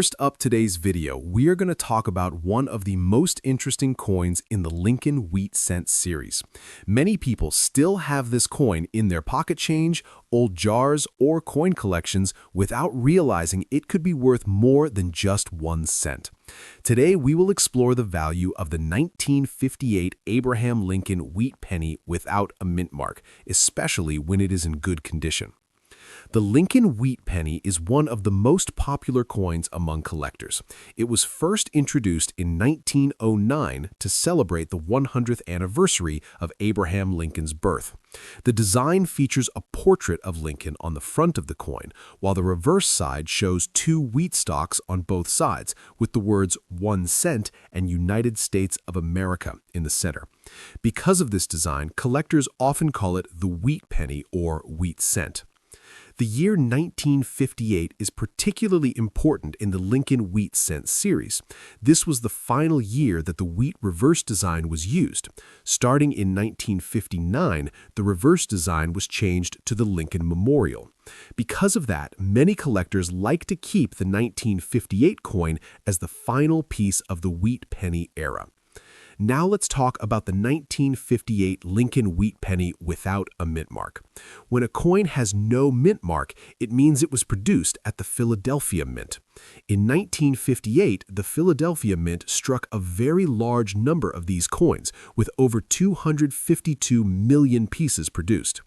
First up today's video, we are going to talk about one of the most interesting coins in the Lincoln Wheat Cent series. Many people still have this coin in their pocket change, old jars, or coin collections without realizing it could be worth more than just 1 cent. Today, we will explore the value of the 1958 Abraham Lincoln Wheat Penny without a mint mark, especially when it is in good condition. The Lincoln Wheat Penny is one of the most popular coins among collectors. It was first introduced in 1909 to celebrate the 100th anniversary of Abraham Lincoln's birth. The design features a portrait of Lincoln on the front of the coin, while the reverse side shows 2 wheat stalks on both sides, with the words 1 cent and United States of America in the center. Because of this design, collectors often call it the wheat penny or wheat cent. The year 1958 is particularly important in the Lincoln Wheat Cent series. This was the final year that the wheat reverse design was used. Starting in 1959, the reverse design was changed to the Lincoln Memorial. Because of that, many collectors like to keep the 1958 coin as the final piece of the wheat penny era. Now let's talk about the 1958 Lincoln Wheat Penny without a mint mark. When a coin has no mint mark, it means it was produced at the Philadelphia Mint. In 1958, the Philadelphia Mint struck a very large number of these coins, with over 252 million pieces produced.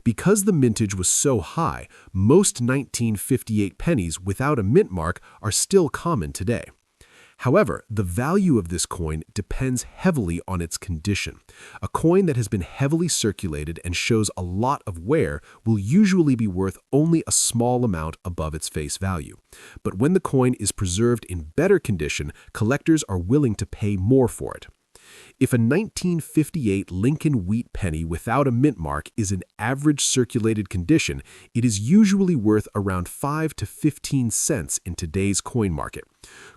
Because the mintage was so high, most 1958 pennies without a mint mark are still common today. However, the value of this coin depends heavily on its condition. A coin that has been heavily circulated and shows a lot of wear will usually be worth only a small amount above its face value. But when the coin is preserved in better condition, collectors are willing to pay more for it. If a 1958 Lincoln Wheat Penny without a mint mark is in average circulated condition, it is usually worth around 5 to 15 cents in today's coin market.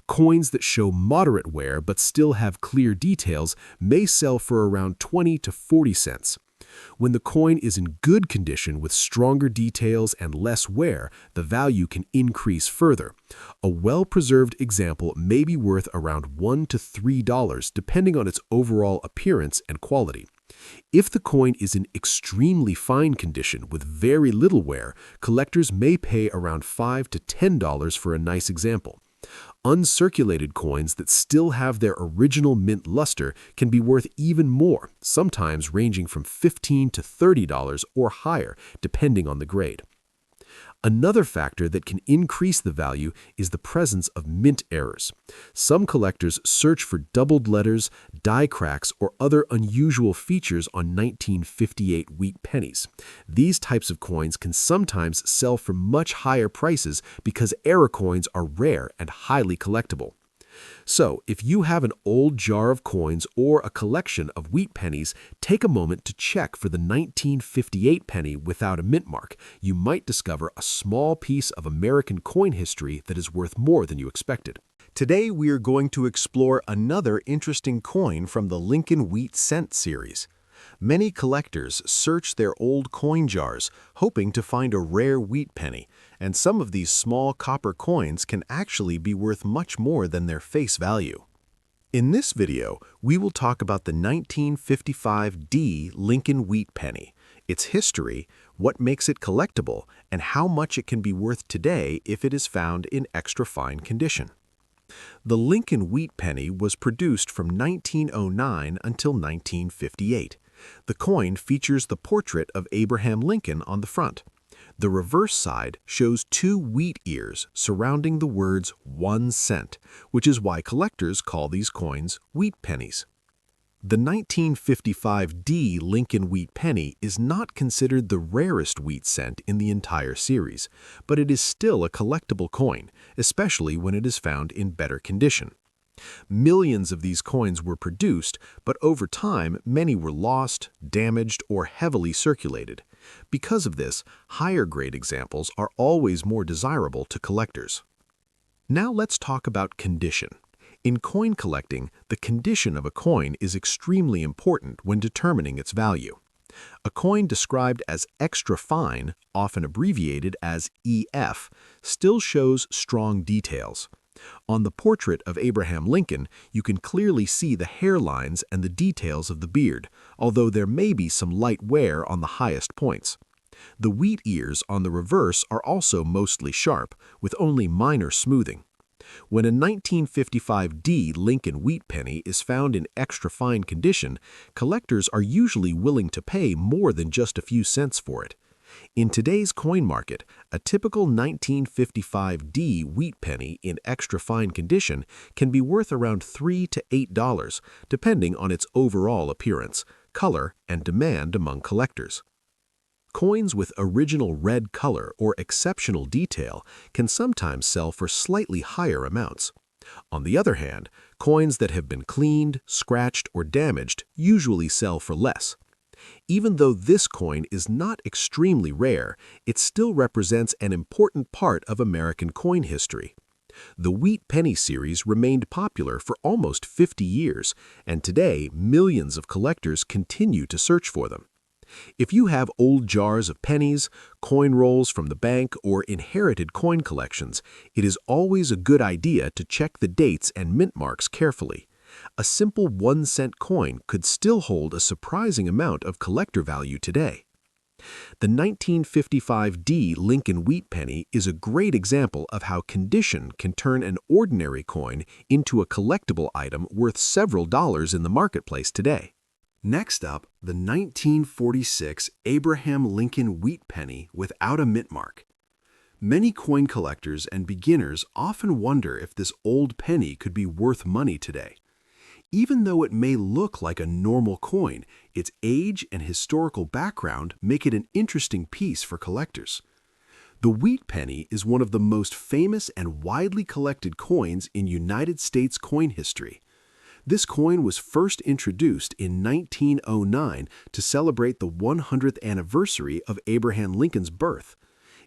Coins that show moderate wear but still have clear details may sell for around 20 to 40 cents. When the coin is in good condition with stronger details and less wear, the value can increase further. A well-preserved example may be worth around $1 to $3 depending on its overall appearance and quality. If the coin is in extremely fine condition with very little wear, collectors may pay around $5 to $10 for a nice example. Uncirculated coins that still have their original mint luster can be worth even more, sometimes ranging from $15 to $30 or higher, depending on the grade. Another factor that can increase the value is the presence of mint errors. Some collectors search for doubled letters, die cracks, or other unusual features on 1958 wheat pennies. These types of coins can sometimes sell for much higher prices because error coins are rare and highly collectible. So, if you have an old jar of coins or a collection of wheat pennies, take a moment to check for the 1958 penny without a mint mark. You might discover a small piece of American coin history that is worth more than you expected. Today, we are going to explore another interesting coin from the Lincoln Wheat Cent series. Many collectors search their old coin jars, hoping to find a rare wheat penny, and some of these small copper coins can actually be worth much more than their face value. In this video, we will talk about the 1955 D Lincoln Wheat Penny, its history, what makes it collectible, and how much it can be worth today if it is found in extra fine condition. The Lincoln Wheat Penny was produced from 1909 until 1958. The coin features the portrait of Abraham Lincoln on the front. The reverse side shows 2 wheat ears surrounding the words 1 cent, which is why collectors call these coins wheat pennies. The 1955 D Lincoln Wheat Penny is not considered the rarest wheat cent in the entire series, but it is still a collectible coin, especially when it is found in better condition. Millions of these coins were produced, but over time many were lost, damaged, or heavily circulated. Because of this, higher-grade examples are always more desirable to collectors. Now let's talk about condition. In coin collecting, the condition of a coin is extremely important when determining its value. A coin described as extra fine, often abbreviated as EF, still shows strong details. On the portrait of Abraham Lincoln, you can clearly see the hairlines and the details of the beard, although there may be some light wear on the highest points. The wheat ears on the reverse are also mostly sharp, with only minor smoothing. When a 1955D Lincoln Wheat Penny is found in extra fine condition, collectors are usually willing to pay more than just a few cents for it. In today's coin market, a typical 1955D wheat penny in extra fine condition can be worth around $3 to $8, depending on its overall appearance, color, and demand among collectors. Coins with original red color or exceptional detail can sometimes sell for slightly higher amounts. On the other hand, coins that have been cleaned, scratched, or damaged usually sell for less. Even though this coin is not extremely rare, it still represents an important part of American coin history. The Wheat Penny series remained popular for almost 50 years, and today millions of collectors continue to search for them. If you have old jars of pennies, coin rolls from the bank, or inherited coin collections, it is always a good idea to check the dates and mint marks carefully. A simple 1-cent coin could still hold a surprising amount of collector value today. The 1955D Lincoln Wheat Penny is a great example of how condition can turn an ordinary coin into a collectible item worth several dollars in the marketplace today. Next up, the 1946 Abraham Lincoln Wheat Penny without a mint mark. Many coin collectors and beginners often wonder if this old penny could be worth money today. Even though it may look like a normal coin, its age and historical background make it an interesting piece for collectors. The wheat penny is one of the most famous and widely collected coins in United States coin history. This coin was first introduced in 1909 to celebrate the 100th anniversary of Abraham Lincoln's birth.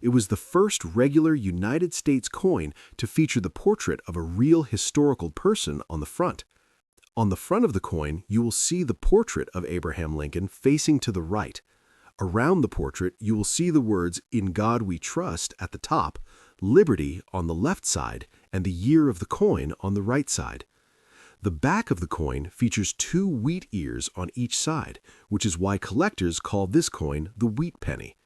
It was the first regular United States coin to feature the portrait of a real historical person on the front. On the front of the coin, you will see the portrait of Abraham Lincoln facing to the right. Around the portrait, you will see the words "In God We Trust" at the top, "Liberty" on the left side, and the year of the coin on the right side. The back of the coin features 2 wheat ears on each side, which is why collectors call this coin the wheat penny.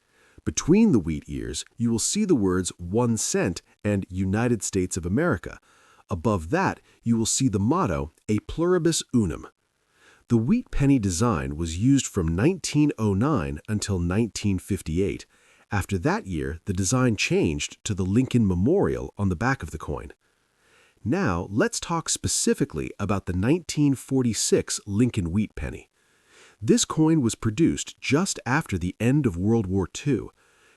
Between the wheat ears, you will see the words 1 cent and United States of America. Above that, you will see the motto, A Pluribus Unum. The wheat penny design was used from 1909 until 1958. After that year, the design changed to the Lincoln Memorial on the back of the coin. Now, let's talk specifically about the 1946 Lincoln Wheat Penny. This coin was produced just after the end of World War II.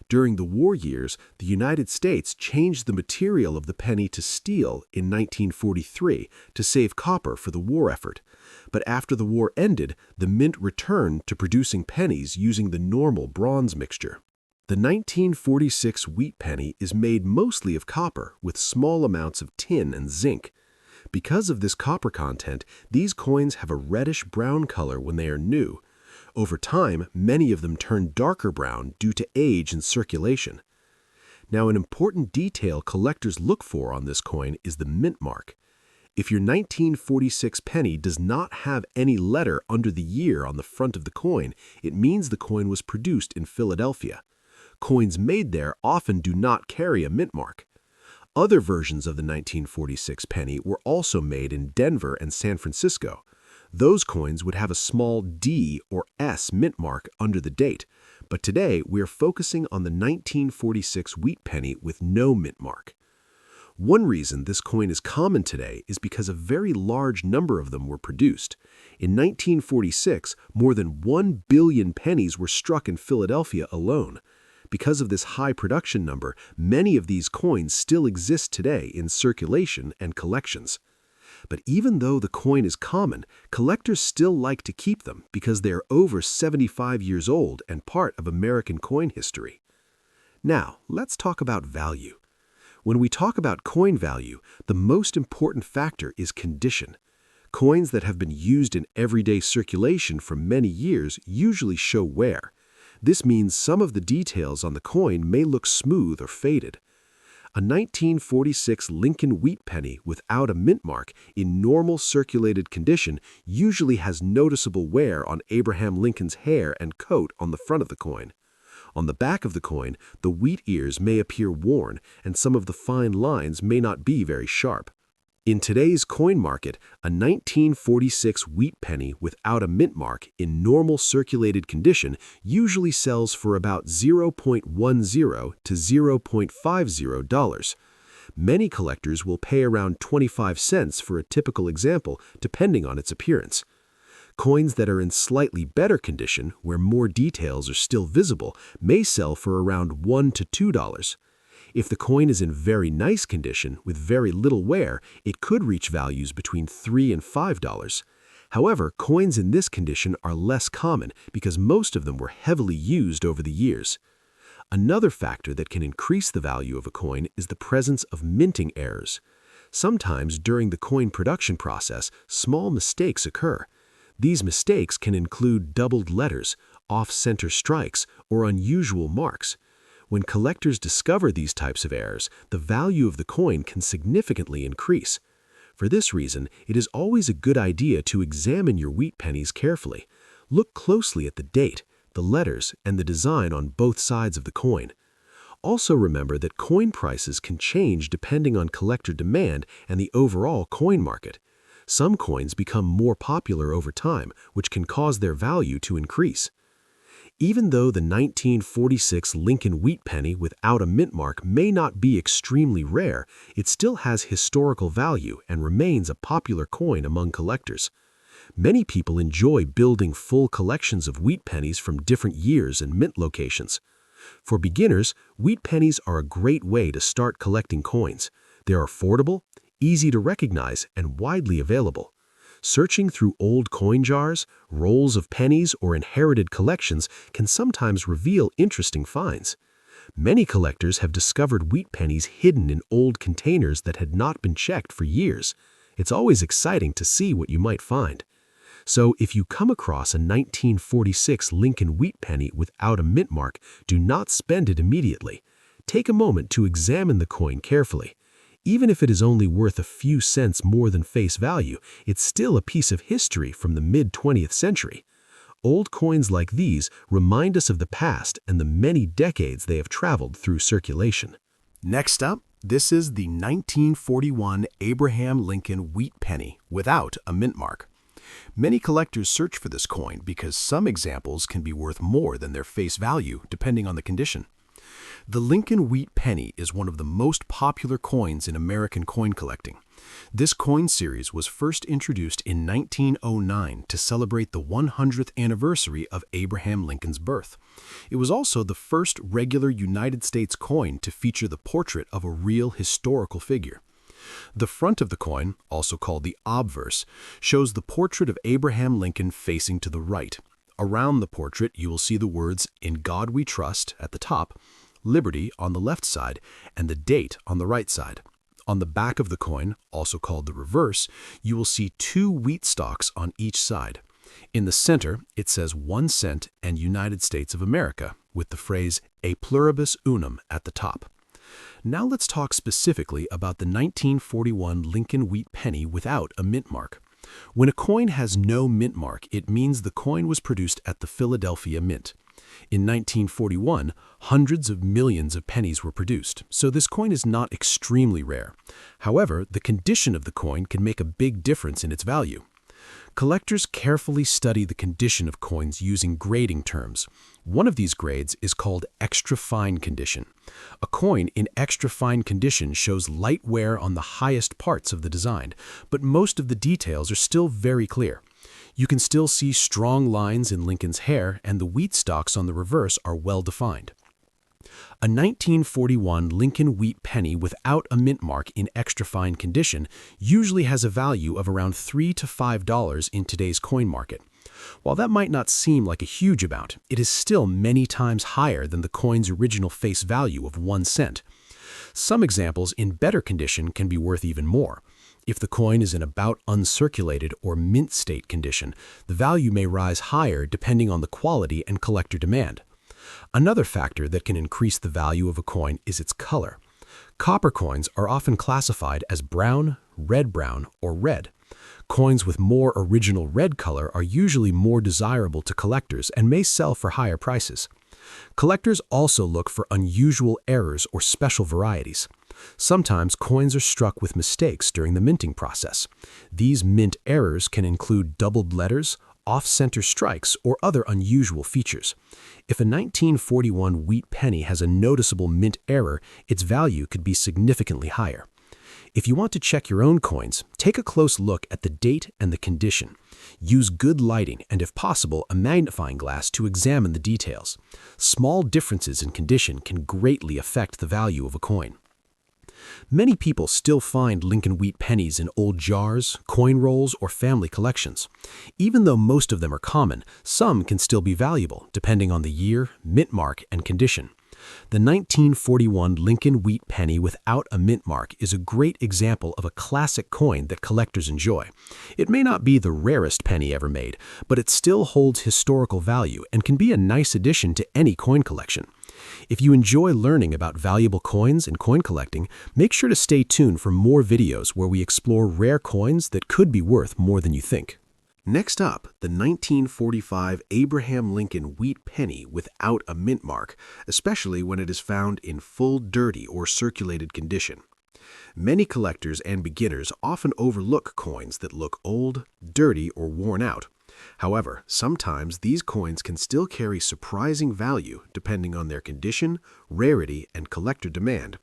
During the war years, the United States changed the material of the penny to steel in 1943 to save copper for the war effort. But after the war ended, the mint returned to producing pennies using the normal bronze mixture. The 1946 wheat penny is made mostly of copper with small amounts of tin and zinc. Because of this copper content, these coins have a reddish-brown color when they are new. Over time, many of them turn darker brown due to age and circulation. Now, an important detail collectors look for on this coin is the mint mark. If your 1946 penny does not have any letter under the year on the front of the coin, it means the coin was produced in Philadelphia. Coins made there often do not carry a mint mark. Other versions of the 1946 penny were also made in Denver and San Francisco. Those coins would have a small D or S mint mark under the date, but today we are focusing on the 1946 wheat penny with no mint mark. One reason this coin is common today is because a very large number of them were produced. In 1946, more than 1 billion pennies were struck in Philadelphia alone. Because of this high production number, many of these coins still exist today in circulation and collections. But even though the coin is common, collectors still like to keep them because they are over 75 years old and part of American coin history. Now, let's talk about value. When we talk about coin value, the most important factor is condition. Coins that have been used in everyday circulation for many years usually show wear. This means some of the details on the coin may look smooth or faded. A 1946 Lincoln Wheat Penny without a mint mark in normal circulated condition usually has noticeable wear on Abraham Lincoln's hair and coat on the front of the coin. On the back of the coin, the wheat ears may appear worn and some of the fine lines may not be very sharp. In today's coin market, a 1946 wheat penny without a mint mark in normal circulated condition usually sells for about $0.10 to $0.50. Many collectors will pay around 25 cents for a typical example, depending on its appearance. Coins that are in slightly better condition, where more details are still visible, may sell for around $1 to $2. If the coin is in very nice condition, with very little wear, it could reach values between $3 and $5. However, coins in this condition are less common because most of them were heavily used over the years. Another factor that can increase the value of a coin is the presence of minting errors. Sometimes during the coin production process, small mistakes occur. These mistakes can include doubled letters, off-center strikes, or unusual marks. When collectors discover these types of errors, the value of the coin can significantly increase. For this reason, it is always a good idea to examine your wheat pennies carefully. Look closely at the date, the letters, and the design on both sides of the coin. Also remember that coin prices can change depending on collector demand and the overall coin market. Some coins become more popular over time, which can cause their value to increase. Even though the 1946 Lincoln Wheat Penny without a mint mark may not be extremely rare, it still has historical value and remains a popular coin among collectors. Many people enjoy building full collections of wheat pennies from different years and mint locations. For beginners, wheat pennies are a great way to start collecting coins. They're affordable, easy to recognize, and widely available. Searching through old coin jars, rolls of pennies, or inherited collections can sometimes reveal interesting finds. Many collectors have discovered wheat pennies hidden in old containers that had not been checked for years. It's always exciting to see what you might find. So if you come across a 1946 Lincoln Wheat Penny without a mint mark, do not spend it immediately. Take a moment to examine the coin carefully. Even if it is only worth a few cents more than face value, it's still a piece of history from the mid-20th century. Old coins like these remind us of the past and the many decades they have traveled through circulation. Next up, this is the 1941 Abraham Lincoln Wheat Penny without a mint mark. Many collectors search for this coin because some examples can be worth more than their face value, depending on the condition. The Lincoln Wheat Penny is one of the most popular coins in American coin collecting. This coin series was first introduced in 1909 to celebrate the 100th anniversary of Abraham Lincoln's birth. It was also the first regular United States coin to feature the portrait of a real historical figure. The front of the coin, also called the obverse, shows the portrait of Abraham Lincoln facing to the right. Around the portrait, you will see the words, "In God We Trust," at the top, "Liberty" on the left side, and the date on the right side. On the back of the coin, also called the reverse, you will see two wheat stalks on each side. In the center, it says 1 cent and United States of America, with the phrase "A pluribus unum" at the top. Now let's talk specifically about the 1941 Lincoln Wheat Penny without a mint mark. When a coin has no mint mark, it means the coin was produced at the Philadelphia Mint. In 1941, hundreds of millions of pennies were produced, so this coin is not extremely rare. However, the condition of the coin can make a big difference in its value. Collectors carefully study the condition of coins using grading terms. One of these grades is called extra fine condition. A coin in extra fine condition shows light wear on the highest parts of the design, but most of the details are still very clear. You can still see strong lines in Lincoln's hair, and the wheat stalks on the reverse are well defined. A 1941 Lincoln Wheat Penny without a mint mark in extra fine condition usually has a value of around $3 to $5 in today's coin market. While that might not seem like a huge amount, it is still many times higher than the coin's original face value of 1 cent. Some examples in better condition can be worth even more. If the coin is in about uncirculated or mint state condition, the value may rise higher depending on the quality and collector demand. Another factor that can increase the value of a coin is its color. Copper coins are often classified as brown, red-brown, or red. Coins with more original red color are usually more desirable to collectors and may sell for higher prices. Collectors also look for unusual errors or special varieties. Sometimes coins are struck with mistakes during the minting process. These mint errors can include doubled letters, off-center strikes, or other unusual features. If a 1941 wheat penny has a noticeable mint error, its value could be significantly higher. If you want to check your own coins, take a close look at the date and the condition. Use good lighting and, if possible, a magnifying glass to examine the details. Small differences in condition can greatly affect the value of a coin. Many people still find Lincoln Wheat pennies in old jars, coin rolls, or family collections. Even though most of them are common, some can still be valuable, depending on the year, mint mark, and condition. The 1941 Lincoln Wheat penny without a mint mark is a great example of a classic coin that collectors enjoy. It may not be the rarest penny ever made, but it still holds historical value and can be a nice addition to any coin collection. If you enjoy learning about valuable coins and coin collecting, make sure to stay tuned for more videos where we explore rare coins that could be worth more than you think. Next up, the 1945 Abraham Lincoln Wheat penny without a mint mark, especially when it is found in full dirty or circulated condition. Many collectors and beginners often overlook coins that look old, dirty, or worn out. However, sometimes these coins can still carry surprising value depending on their condition, rarity, and collector demand.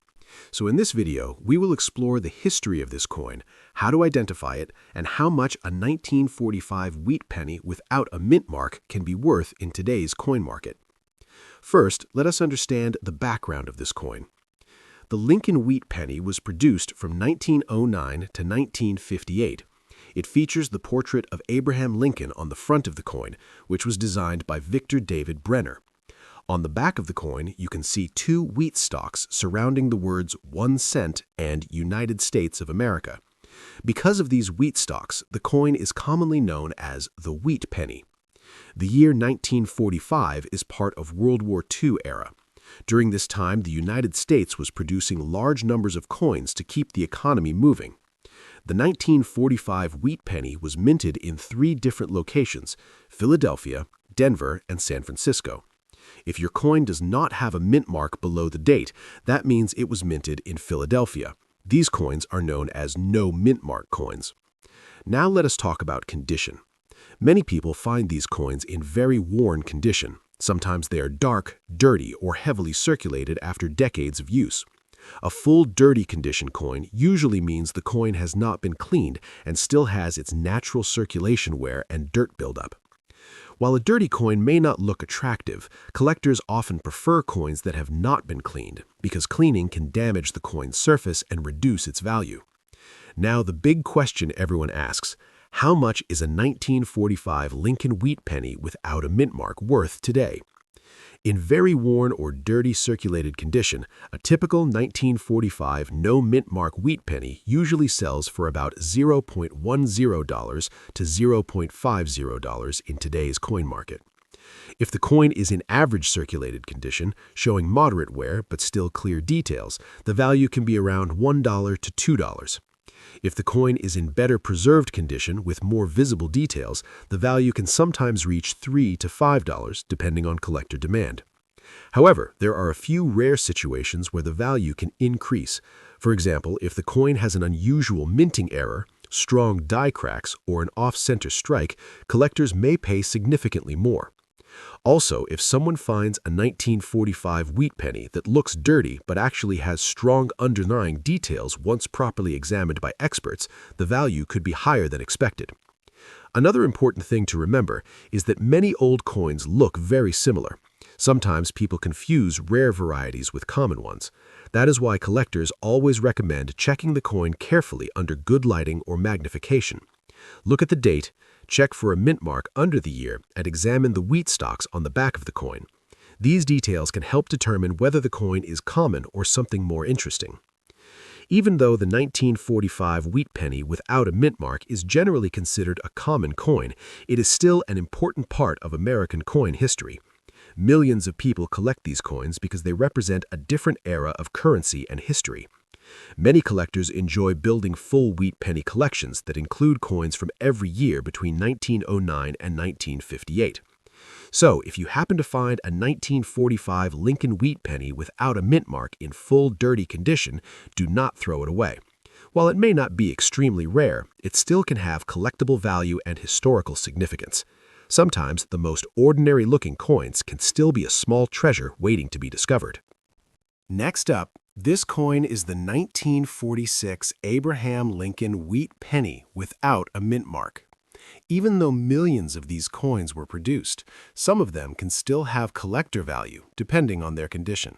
So in this video, we will explore the history of this coin, how to identify it, and how much a 1945 wheat penny without a mint mark can be worth in today's coin market. First, let us understand the background of this coin. The Lincoln Wheat penny was produced from 1909 to 1958. It features the portrait of Abraham Lincoln on the front of the coin, which was designed by Victor David Brenner. On the back of the coin, you can see two wheat stalks surrounding the words 1 cent and United States of America. Because of these wheat stalks, the coin is commonly known as the wheat penny. The year 1945 is part of World War II era. During this time, the United States was producing large numbers of coins to keep the economy moving. The 1945 wheat penny was minted in 3 different locations: Philadelphia, Denver, and San Francisco. If your coin does not have a mint mark below the date, that means it was minted in Philadelphia. These coins are known as no mint mark coins. Now let us talk about condition. Many people find these coins in very worn condition. Sometimes they are dark, dirty, or heavily circulated after decades of use. A full dirty condition coin usually means the coin has not been cleaned and still has its natural circulation wear and dirt buildup. While a dirty coin may not look attractive, collectors often prefer coins that have not been cleaned because cleaning can damage the coin's surface and reduce its value. Now the big question everyone asks: how much is a 1945 Lincoln Wheat penny without a mint mark worth today? In very worn or dirty circulated condition, a typical 1945 no mint mark wheat penny usually sells for about $0.10 to $0.50 in today's coin market. If the coin is in average circulated condition, showing moderate wear but still clear details, the value can be around $1 to $2. If the coin is in better preserved condition with more visible details, the value can sometimes reach $3 to $5, depending on collector demand. However, there are a few rare situations where the value can increase. For example, if the coin has an unusual minting error, strong die cracks, or an off-center strike, collectors may pay significantly more. Also, if someone finds a 1945 wheat penny that looks dirty but actually has strong underlying details once properly examined by experts, the value could be higher than expected. Another important thing to remember is that many old coins look very similar. Sometimes people confuse rare varieties with common ones. That is why collectors always recommend checking the coin carefully under good lighting or magnification. Look at the date, check for a mint mark under the year, and examine the wheat stalks on the back of the coin. These details can help determine whether the coin is common or something more interesting. Even though the 1945 wheat penny without a mint mark is generally considered a common coin, it is still an important part of American coin history. Millions of people collect these coins because they represent a different era of currency and history. Many collectors enjoy building full wheat penny collections that include coins from every year between 1909 and 1958. So, if you happen to find a 1945 Lincoln Wheat Penny without a mint mark in full dirty condition, do not throw it away. While it may not be extremely rare, it still can have collectible value and historical significance. Sometimes the most ordinary-looking coins can still be a small treasure waiting to be discovered. Next up, this coin is the 1946 Abraham Lincoln Wheat Penny without a mint mark. Even though millions of these coins were produced, some of them can still have collector value depending on their condition.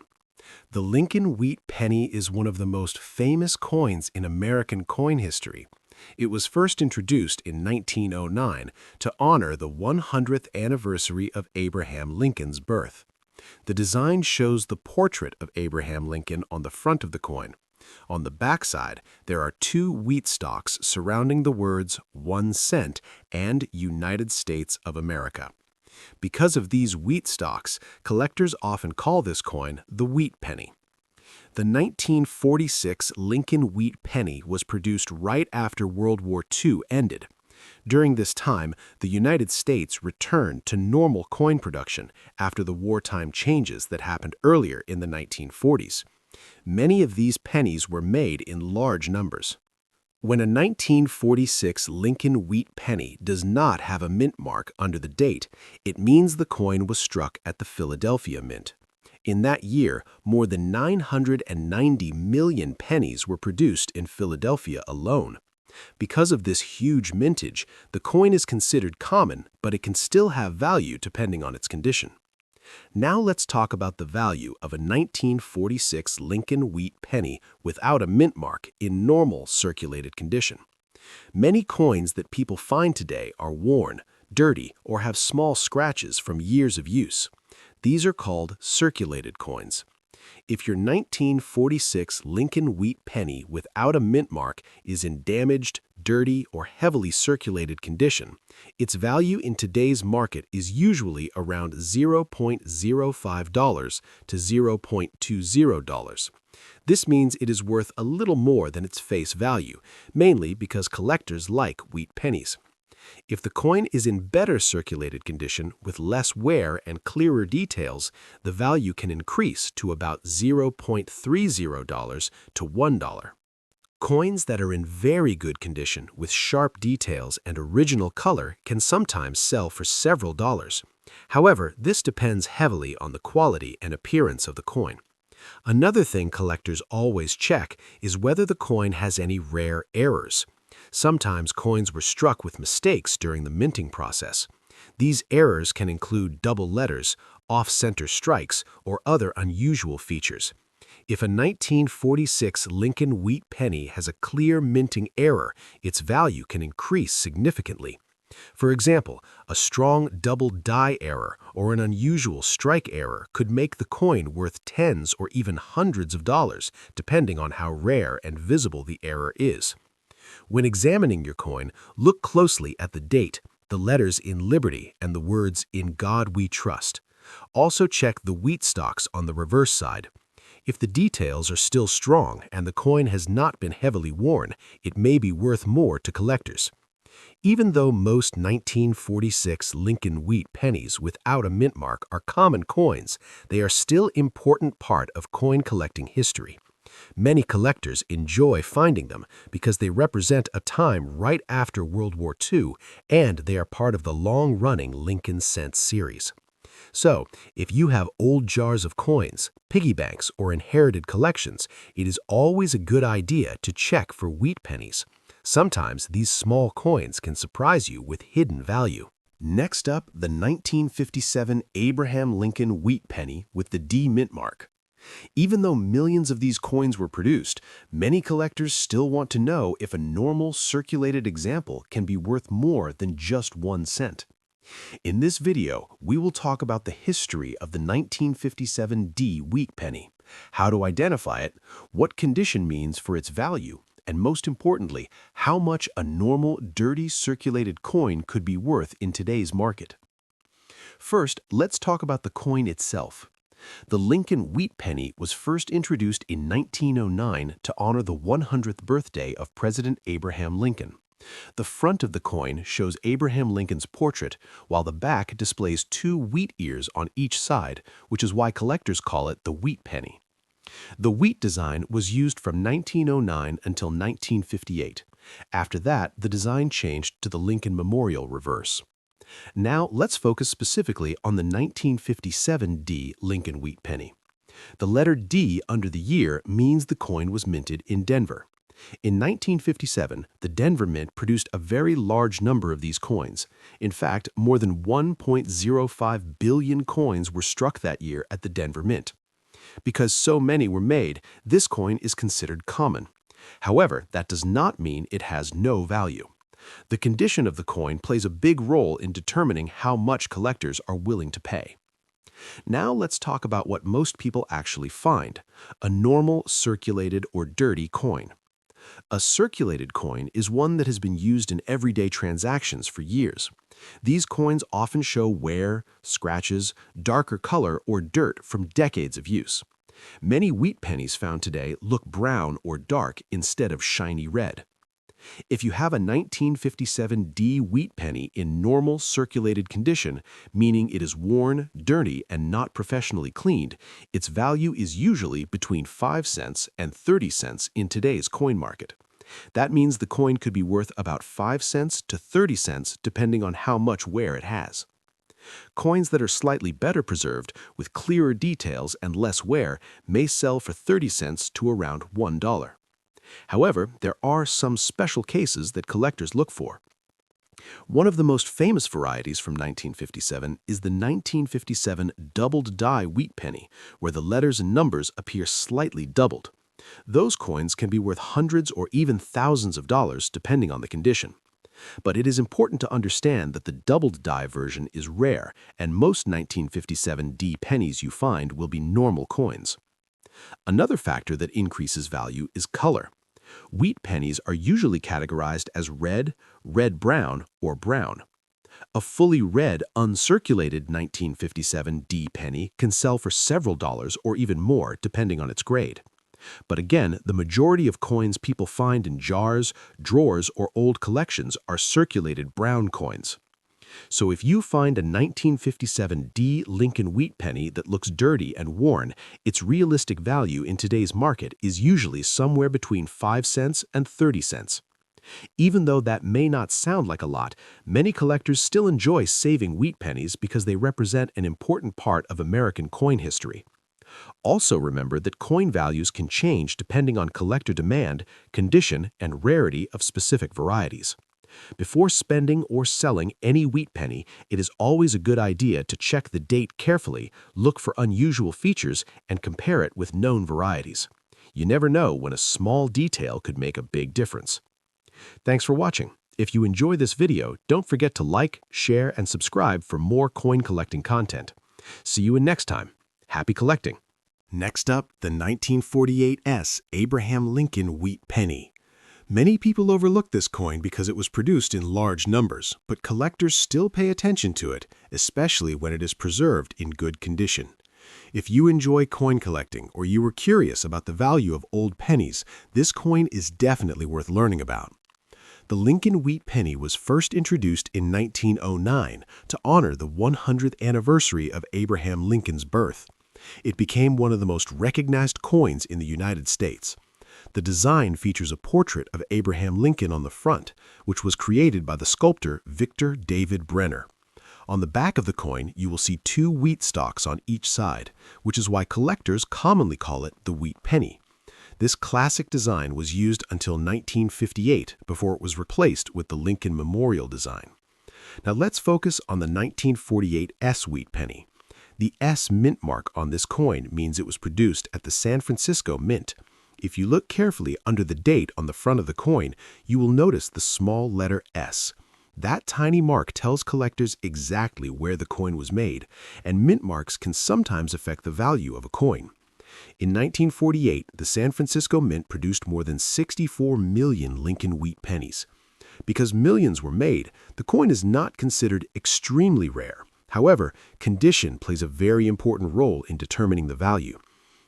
The Lincoln Wheat Penny is one of the most famous coins in American coin history. It was first introduced in 1909 to honor the 100th anniversary of Abraham Lincoln's birth. The design shows the portrait of Abraham Lincoln on the front of the coin. On the backside, there are two wheat stalks surrounding the words 1 cent and United States of America. Because of these wheat stalks, collectors often call this coin the wheat penny. The 1946 Lincoln Wheat Penny was produced right after World War II ended. During this time, the United States returned to normal coin production after the wartime changes that happened earlier in the 1940s. Many of these pennies were made in large numbers. When a 1946 Lincoln Wheat Penny does not have a mint mark under the date, it means the coin was struck at the Philadelphia Mint. In that year, more than 990 million pennies were produced in Philadelphia alone. Because of this huge mintage, the coin is considered common, but it can still have value depending on its condition. Now let's talk about the value of a 1946 Lincoln Wheat Penny without a mint mark in normal circulated condition. Many coins that people find today are worn, dirty, or have small scratches from years of use. These are called circulated coins. If your 1946 Lincoln Wheat Penny without a mint mark is in damaged, dirty, or heavily circulated condition, its value in today's market is usually around $0.05 to $0.20. This means it is worth a little more than its face value, mainly because collectors like wheat pennies. If the coin is in better circulated condition with less wear and clearer details, the value can increase to about $0.30 to $1. Coins that are in very good condition with sharp details and original color can sometimes sell for several dollars. However, this depends heavily on the quality and appearance of the coin. Another thing collectors always check is whether the coin has any rare errors. Sometimes coins were struck with mistakes during the minting process. These errors can include double letters, off-center strikes, or other unusual features. If a 1946 Lincoln Wheat Penny has a clear minting error, its value can increase significantly. For example, a strong double die error or an unusual strike error could make the coin worth tens or even hundreds of dollars, depending on how rare and visible the error is. When examining your coin, look closely at the date, the letters in Liberty, and the words "In God We Trust." Also check the wheat stalks on the reverse side. If the details are still strong and the coin has not been heavily worn, it may be worth more to collectors. Even though most 1946 Lincoln Wheat Pennies without a mint mark are common coins, they are still an important part of coin collecting history. Many collectors enjoy finding them because they represent a time right after World War II, and they are part of the long-running Lincoln Cent series. So, if you have old jars of coins, piggy banks, or inherited collections, it is always a good idea to check for wheat pennies. Sometimes these small coins can surprise you with hidden value. Next up, the 1957 Abraham Lincoln Wheat Penny with the D mint mark. Even though millions of these coins were produced, many collectors still want to know if a normal circulated example can be worth more than just 1 cent. In this video, we will talk about the history of the 1957 D wheat penny, how to identify it, what condition means for its value, and most importantly, how much a normal, dirty circulated coin could be worth in today's market. First, let's talk about the coin itself. The Lincoln Wheat Penny was first introduced in 1909 to honor the 100th birthday of President Abraham Lincoln. The front of the coin shows Abraham Lincoln's portrait, while the back displays two wheat ears on each side, which is why collectors call it the wheat penny. The wheat design was used from 1909 until 1958. After that, the design changed to the Lincoln Memorial reverse. Now, let's focus specifically on the 1957 D Lincoln Wheat Penny. The letter D under the year means the coin was minted in Denver. In 1957, the Denver Mint produced a very large number of these coins. In fact, more than 1.05 billion coins were struck that year at the Denver Mint. Because so many were made, this coin is considered common. However, that does not mean it has no value. The condition of the coin plays a big role in determining how much collectors are willing to pay. Now let's talk about what most people actually find: a normal, circulated, or dirty coin. A circulated coin is one that has been used in everyday transactions for years. These coins often show wear, scratches, darker color, or dirt from decades of use. Many wheat pennies found today look brown or dark instead of shiny red. If you have a 1957 D wheat penny in normal circulated condition, meaning it is worn, dirty, and not professionally cleaned, its value is usually between 5 cents and 30 cents in today's coin market. That means the coin could be worth about 5 cents to 30 cents depending on how much wear it has. Coins that are slightly better preserved, with clearer details and less wear, may sell for 30 cents to around $1. However, there are some special cases that collectors look for. One of the most famous varieties from 1957 is the 1957 doubled die wheat penny, where the letters and numbers appear slightly doubled. Those coins can be worth hundreds or even thousands of dollars depending on the condition. But it is important to understand that the doubled die version is rare, and most 1957 D pennies you find will be normal coins. Another factor that increases value is color. Wheat pennies are usually categorized as red, red-brown, or brown. A fully red, uncirculated 1957 D penny can sell for several dollars or even more depending on its grade. But again, the majority of coins people find in jars, drawers, or old collections are circulated brown coins. So if you find a 1957 D Lincoln Wheat Penny that looks dirty and worn, its realistic value in today's market is usually somewhere between 5 cents and 30 cents. Even though that may not sound like a lot, many collectors still enjoy saving wheat pennies because they represent an important part of American coin history. Also remember that coin values can change depending on collector demand, condition, and rarity of specific varieties. Before spending or selling any wheat penny, it is always a good idea to check the date carefully, look for unusual features, and compare it with known varieties. You never know when a small detail could make a big difference. Thanks for watching. If you enjoy this video, don't forget to like, share, and subscribe for more coin collecting content. See you in next time. Happy collecting! Next up, the 1948 S Abraham Lincoln Wheat Penny. Many people overlook this coin because it was produced in large numbers, but collectors still pay attention to it, especially when it is preserved in good condition. If you enjoy coin collecting or you were curious about the value of old pennies, this coin is definitely worth learning about. The Lincoln Wheat Penny was first introduced in 1909 to honor the 100th anniversary of Abraham Lincoln's birth. It became one of the most recognized coins in the United States. The design features a portrait of Abraham Lincoln on the front, which was created by the sculptor Victor David Brenner. On the back of the coin, you will see two wheat stalks on each side, which is why collectors commonly call it the wheat penny. This classic design was used until 1958 before it was replaced with the Lincoln Memorial design. Now let's focus on the 1948 S wheat penny. The S mint mark on this coin means it was produced at the San Francisco Mint. If you look carefully under the date on the front of the coin, you will notice the small letter S. That tiny mark tells collectors exactly where the coin was made, and mint marks can sometimes affect the value of a coin. In 1948, the San Francisco Mint produced more than 64 million Lincoln Wheat Pennies. Because millions were made, the coin is not considered extremely rare. However, condition plays a very important role in determining the value.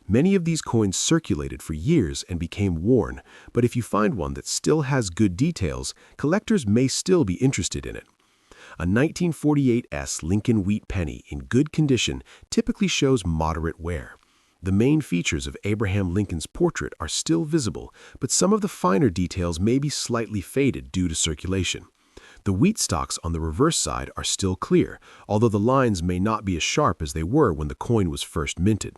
Many of these coins circulated for years and became worn, but if you find one that still has good details, collectors may still be interested in it. A 1948 Lincoln Wheat Penny in good condition typically shows moderate wear. The main features of Abraham Lincoln's portrait are still visible, but some of the finer details may be slightly faded due to circulation. The wheat stalks on the reverse side are still clear, although the lines may not be as sharp as they were when the coin was first minted.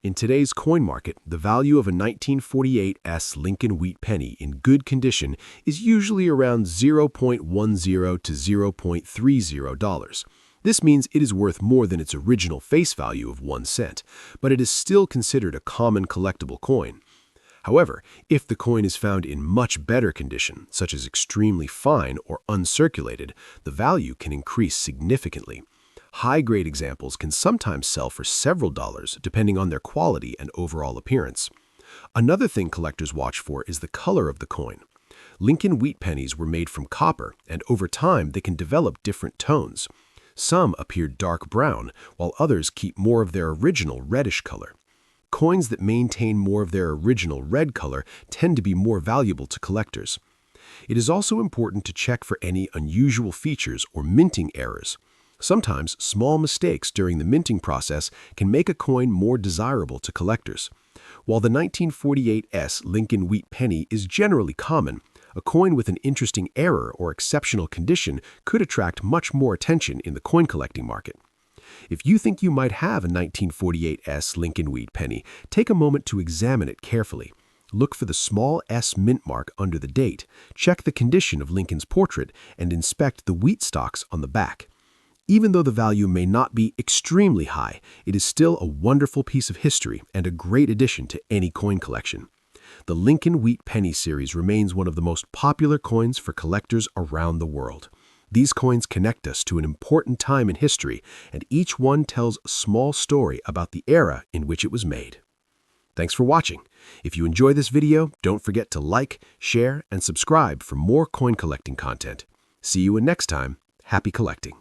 In today's coin market, the value of a 1948 Lincoln Wheat Penny in good condition is usually around $0.10 to $0.30. This means it is worth more than its original face value of 1 cent, but it is still considered a common collectible coin. However, if the coin is found in much better condition, such as extremely fine or uncirculated, the value can increase significantly. High-grade examples can sometimes sell for several dollars, depending on their quality and overall appearance. Another thing collectors watch for is the color of the coin. Lincoln Wheat Pennies were made from copper, and over time they can develop different tones. Some appear dark brown, while others keep more of their original reddish color. Coins that maintain more of their original red color tend to be more valuable to collectors. It is also important to check for any unusual features or minting errors. Sometimes small mistakes during the minting process can make a coin more desirable to collectors. While the 1948 Lincoln Wheat Penny is generally common, a coin with an interesting error or exceptional condition could attract much more attention in the coin collecting market. If you think you might have a 1948 Lincoln Wheat Penny, take a moment to examine it carefully. Look for the small S mint mark under the date, check the condition of Lincoln's portrait, and inspect the wheat stalks on the back. Even though the value may not be extremely high, it is still a wonderful piece of history and a great addition to any coin collection. The Lincoln Wheat Penny series remains one of the most popular coins for collectors around the world. These coins connect us to an important time in history, and each one tells a small story about the era in which it was made. Thanks for watching. If you enjoy this video, don't forget to like, share, and subscribe for more coin collecting content. See you next time. Happy collecting.